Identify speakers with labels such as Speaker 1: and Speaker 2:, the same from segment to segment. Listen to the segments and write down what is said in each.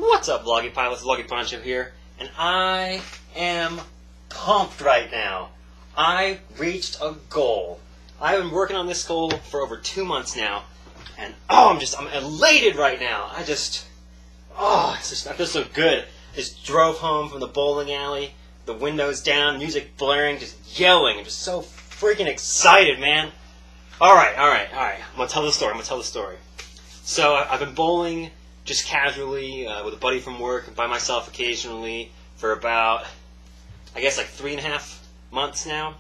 Speaker 1: What's up, Vloggy Pilots? Vloggy Poncho here, and I am pumped right now. I reached a goal. I've been working on this goal for over 2 months now, and I'm elated right now. I feel so good. Just drove home from the bowling alley, the windows down, music blaring, just yelling. I'm just so freaking excited, man. All right. I'm gonna tell the story. So I've been bowling just casually with a buddy from work and by myself occasionally for about, I guess, like 3.5 months now.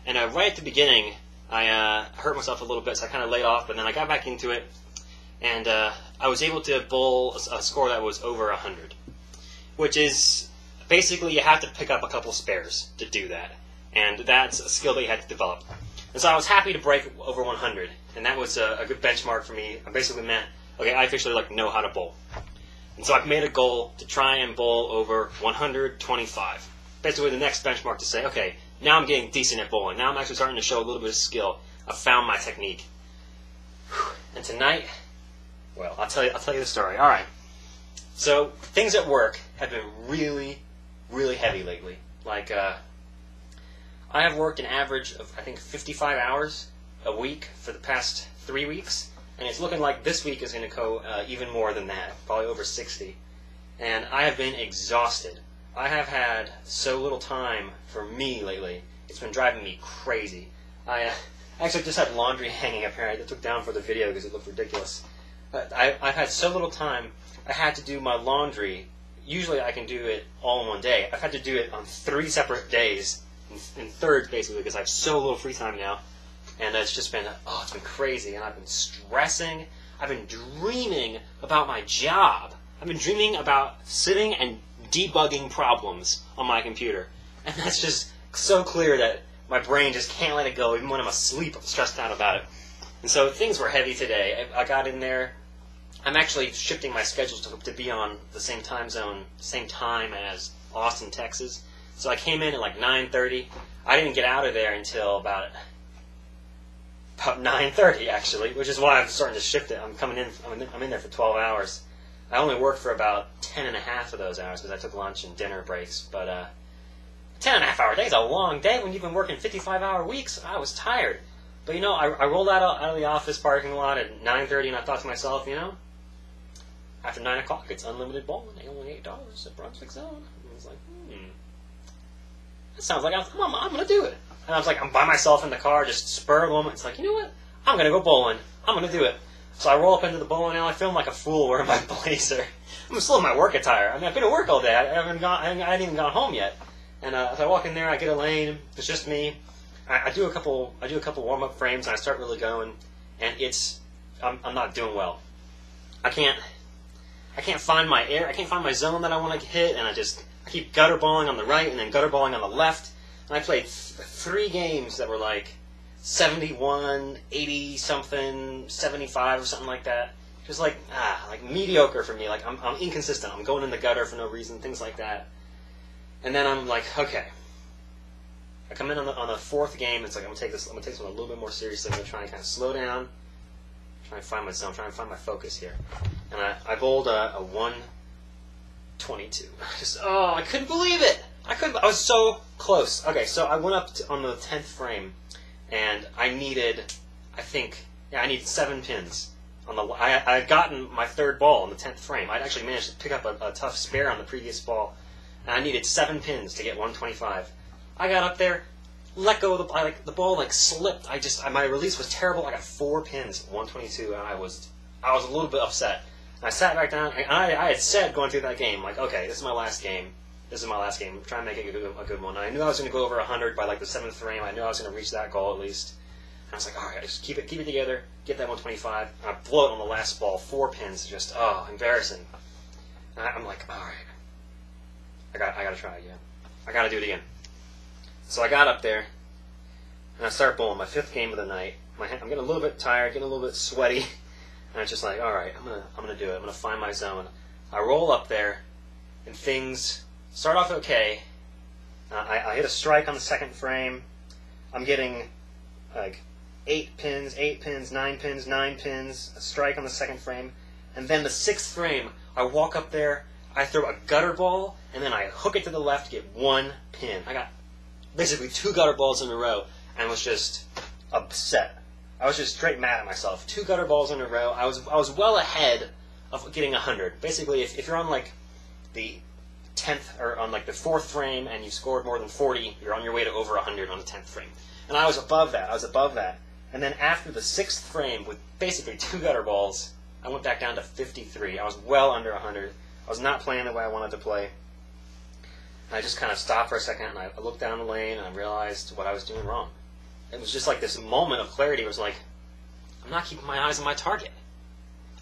Speaker 1: And right at the beginning, I hurt myself a little bit, so I kind of laid off. But then I got back into it, and I was able to bowl a score that was over 100, which is basically you have to pick up a couple spares to do that, and that's a skill that you had to develop. And so I was happy to break over 100, and that was a good benchmark for me. I basically meant, okay, I officially know how to bowl. And so I've made a goal to try and bowl over 125. Basically the next benchmark to say, okay, now I'm getting decent at bowling. Now I'm actually starting to show a little bit of skill. I've found my technique. And tonight, well, I'll tell you the story. All right. So things at work have been really, really heavy lately. Like, I have worked an average of, I think, 55 hours a week for the past 3 weeks. And it's looking like this week is going to go even more than that, probably over 60. And I have been exhausted. I have had so little time for me lately. It's been driving me crazy. I actually just had laundry hanging up here. I took down for the video because it looked ridiculous. But I've had so little time. I had to do my laundry. Usually I can do it all in one day. I've had to do it on 3 separate days, in thirds basically, because I have so little free time now. And it's just been, it's been crazy. And I've been stressing. I've been dreaming about my job. I've been dreaming about sitting and debugging problems on my computer. And that's just so clear that my brain just can't let it go. Even when I'm asleep, I'm stressed out about it. And so things were heavy today. I got in there. I'm actually shifting my schedule to be on the same time zone, same time as Austin, Texas. So I came in at like 9:30. I didn't get out of there until about 9:30 actually, which is why I'm starting to shift it. I'm in there for 12 hours. I only worked for about 10.5 of those hours because I took lunch and dinner breaks. But 10.5-hour day is a long day when you've been working 55-hour weeks. I was tired. But I rolled out of the office parking lot at 9:30, and I thought to myself, after 9 o'clock, it's unlimited bowling. Only $8 at Brunswick Zone. And I was like, that sounds like I'm going to do it. And I was like, I'm by myself in the car, just spur of the moment. It's like, you know what? I'm going to go bowling. I'm going to do it. So I roll up into the bowling alley. I feel like a fool wearing my blazer. I'm still in my work attire. I mean, I've been at work all day. I hadn't even gone home yet. And as I walk in there, I get a lane. It's just me. I do a couple warm-up frames, and I start really going. And I'm not doing well. I can't find my air. I can't find my zone that I want to hit, and I keep gutter bowling on the right and then gutter bowling on the left. And I played 3 games that were like 71, 80-something, 75 or something like that. Just like mediocre for me. Like I'm inconsistent. I'm going in the gutter for no reason, things like that. And then I'm like, okay. I come in on the 4th game. It's like I'm gonna take this one a little bit more seriously. I'm gonna try and kind of slow down, try and find my zone, try and find my focus here. And I bowled a 122. I couldn't believe it. I was so close. Okay, so I went up on the 10th frame, and I needed 7 pins. I had gotten my 3rd ball on the 10th frame. I'd actually managed to pick up a tough spare on the previous ball, and I needed 7 pins to get 125. I got up there, let go of the ball slipped. My release was terrible. I got 4 pins, 122, and I was a little bit upset. And I sat back down, and I had said going through that game, like, okay, this is my last game. I'm trying to make it a good one. I knew I was going to go over 100 by the 7th frame. I knew I was going to reach that goal at least. And I was like, all right, just keep it together, get that 125. And I blow it on the last ball, 4 pins, just embarrassing. And I'm like, all right, I got to try again. I got to do it again. So I got up there, and I started bowling my 5th game of the night. I'm getting a little bit tired, getting a little bit sweaty, and I'm just like, all right, I'm gonna do it. I'm gonna find my zone. I roll up there, and things start off okay. I hit a strike on the 2nd frame. I'm getting like 8 pins, 9 pins, 9 pins, a strike on the 2nd frame, and then the 6th frame, I walk up there, I throw a gutter ball, and then I hook it to the left to get 1 pin. I got basically 2 gutter balls in a row, and was just upset. I was just straight mad at myself. 2 gutter balls in a row. I was well ahead of getting 100. Basically, if you're on like the 10th or on like the 4th frame and you scored more than 40, you're on your way to over 100 on the 10th frame. And I was above that. And then after the 6th frame, with basically 2 gutter balls, I went back down to 53. I was well under 100. I was not playing the way I wanted to play. And I just kind of stopped for a second, and I looked down the lane, and I realized what I was doing wrong. It was just like this moment of clarity. It was like, I'm not keeping my eyes on my target.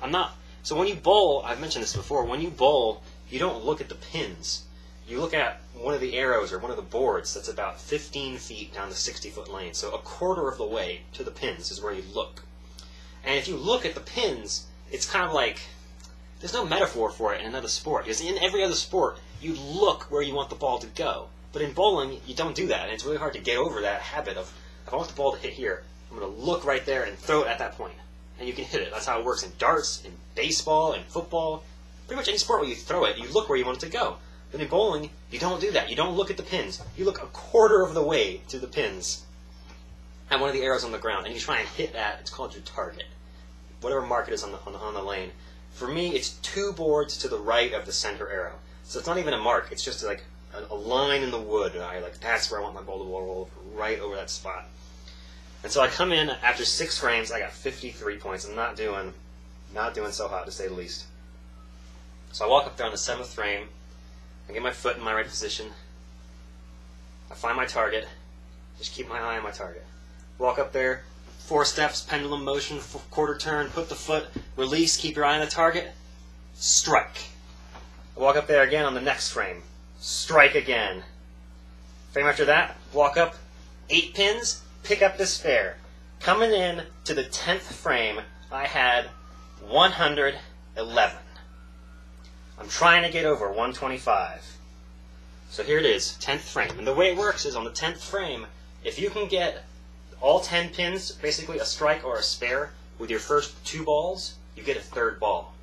Speaker 1: I'm not. So when you bowl, I've mentioned this before, when you bowl, you don't look at the pins. You look at one of the arrows or one of the boards that's about 15 feet down the 60-foot lane. So a quarter of the way to the pins is where you look. And if you look at the pins, it's kind of like, there's no metaphor for it in another sport. Because in every other sport, you look where you want the ball to go. But in bowling, you don't do that. And it's really hard to get over that habit of, if I want the ball to hit here, I'm going to look right there and throw it at that point. And you can hit it. That's how it works in darts, in baseball, in football. Pretty much any sport where you throw it, you look where you want it to go. But in bowling, you don't do that. You don't look at the pins. You look a quarter of the way to the pins at one of the arrows on the ground, and you try and hit that. It's called your target. Whatever mark it is on the lane. For me, it's 2 boards to the right of the center arrow. So it's not even a mark. It's just like a line in the wood. And that's where I want my ball to roll right over that spot. And so I come in after 6 frames. I got 53 points. I'm not doing so hot, to say the least. So I walk up there on the 7th frame. I get my foot in my right position. I find my target. Just keep my eye on my target. Walk up there, 4 steps, pendulum motion, quarter turn, put the foot, release, keep your eye on the target, strike. I walk up there again on the next frame. Strike again. Frame after that, walk up, 8 pins, pick up the spare. Coming in to the 10th frame, I had 111. I'm trying to get over 125. So here it is, 10th frame. And the way it works is on the 10th frame, if you can get all 10 pins, basically a strike or a spare, with your first 2 balls, you get a 3rd ball.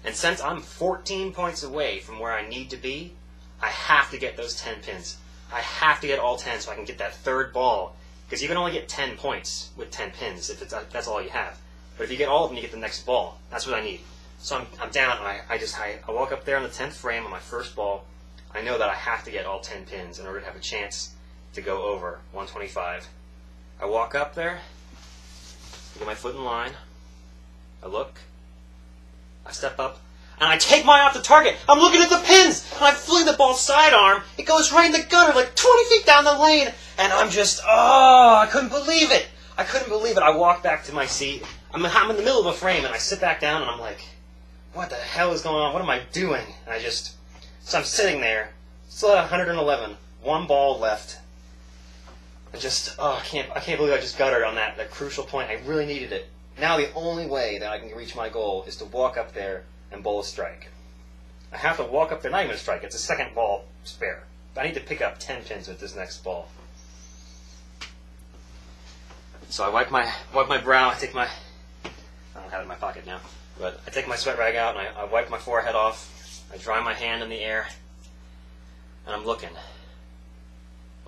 Speaker 1: And since I'm 14 points away from where I need to be, I have to get those 10 pins. I have to get all 10 so I can get that 3rd ball. Because you can only get 10 points with 10 pins if that's all you have. But if you get all of them, you get the next ball. That's what I need. So I'm down, and I walk up there on the 10th frame on my first ball. I know that I have to get all 10 pins in order to have a chance to go over 125. I walk up there, I get my foot in line, I look, I step up, and I take my eye off the target. I'm looking at the pins, and I fling the ball sidearm. It goes right in the gutter, like 20 feet down the lane, and I'm just, I couldn't believe it. I walk back to my seat. I'm in the middle of a frame, and I sit back down, and I'm like, what the hell is going on? What am I doing? And so I'm sitting there, still at 111, 1 ball left. I can't believe I just guttered on that crucial point. I really needed it. Now the only way that I can reach my goal is to walk up there and bowl a strike. I have to walk up there, not even a strike, it's a 2nd ball spare. But I need to pick up 10 pins with this next ball. So I wipe my brow, I don't have it in my pocket now, but I take my sweat rag out and I wipe my forehead off, I dry my hand in the air, and I'm looking.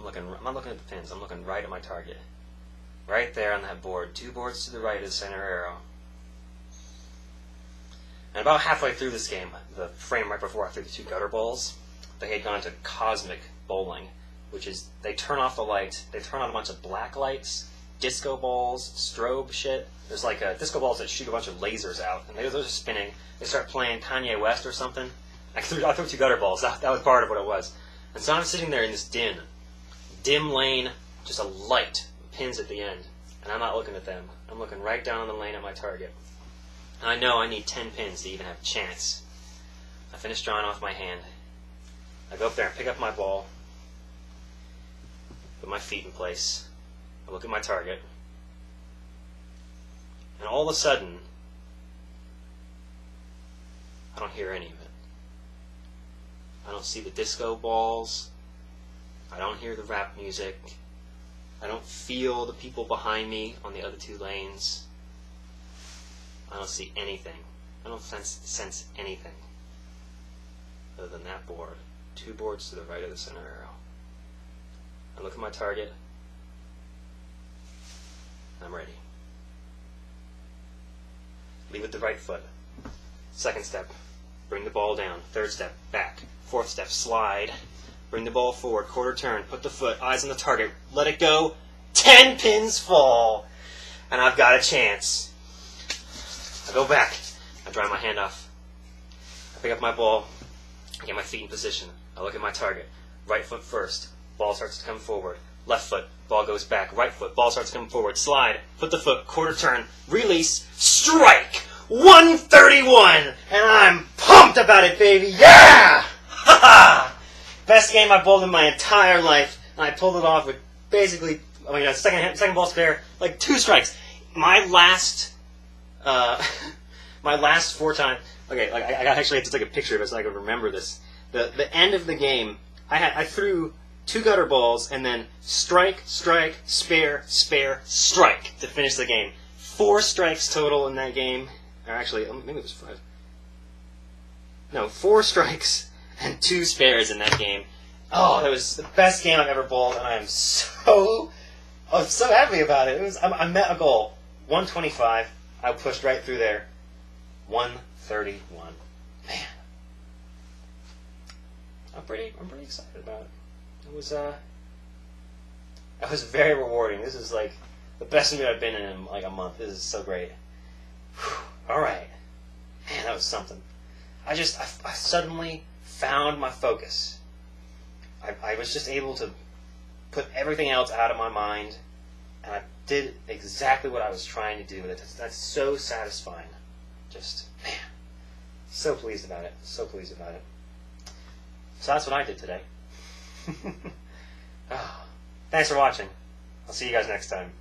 Speaker 1: I'm not looking at the pins, I'm looking right at my target. Right there on that board, 2 boards to the right of the center arrow. And about halfway through this game, the frame right before I threw the 2 gutter balls, they had gone to cosmic bowling, which is they turn off the light, they turn on a bunch of black lights, disco balls, strobe shit. There's like disco balls that shoot a bunch of lasers out, and those are spinning. They start playing Kanye West or something. I threw 2 gutter balls. That was part of what it was. And so I'm sitting there in this dim lane, just a light, pins at the end, and I'm not looking at them. I'm looking right down the lane at my target. And I know I need 10 pins to even have a chance. I finish drawing off my hand. I go up there and pick up my ball, put my feet in place. I look at my target, and all of a sudden, I don't hear any of it. I don't see the disco balls. I don't hear the rap music. I don't feel the people behind me on the other 2 lanes. I don't see anything. I don't sense anything. other than that board. 2 boards to the right of the center arrow. I look at my target. I'm ready. Lead with the right foot. Second step, bring the ball down. Third step, back. Fourth step, slide. Bring the ball forward, quarter turn. Put the foot, eyes on the target. Let it go. 10 pins fall. And I've got a chance. I go back. I dry my hand off. I pick up my ball. I get my feet in position. I look at my target. Right foot first. Ball starts to come forward. Left foot. Ball goes back. Right foot. Ball starts to come forward. Slide. Put the foot. Quarter turn. Release. Strike. 131. And I'm pumped about it, baby. Yeah! Ha ha! Best game I've bowled in my entire life. And I pulled it off with basically, second ball spare, like 2 strikes. My last 4 times. Okay, I actually have to take a picture of it so I can remember this. The end of the game, I threw 2 gutter balls and then strike, strike, spare, spare, strike to finish the game. 4 strikes total in that game. Or actually, maybe it was 5. No, 4 strikes and 2 spares in that game. Oh, that was the best game I've ever bowled, and I am so happy about it. I met a goal, 125. I pushed right through there, 131. Man, I'm pretty excited about it. It was very rewarding. This is like the best mood I've been in like a month. This is so great. Whew. All right, man, that was something. I suddenly found my focus. I was just able to put everything else out of my mind, and I did exactly what I was trying to do. That's so satisfying. Just, man, so pleased about it. So pleased about it. So that's what I did today. Thanks for watching. I'll see you guys next time.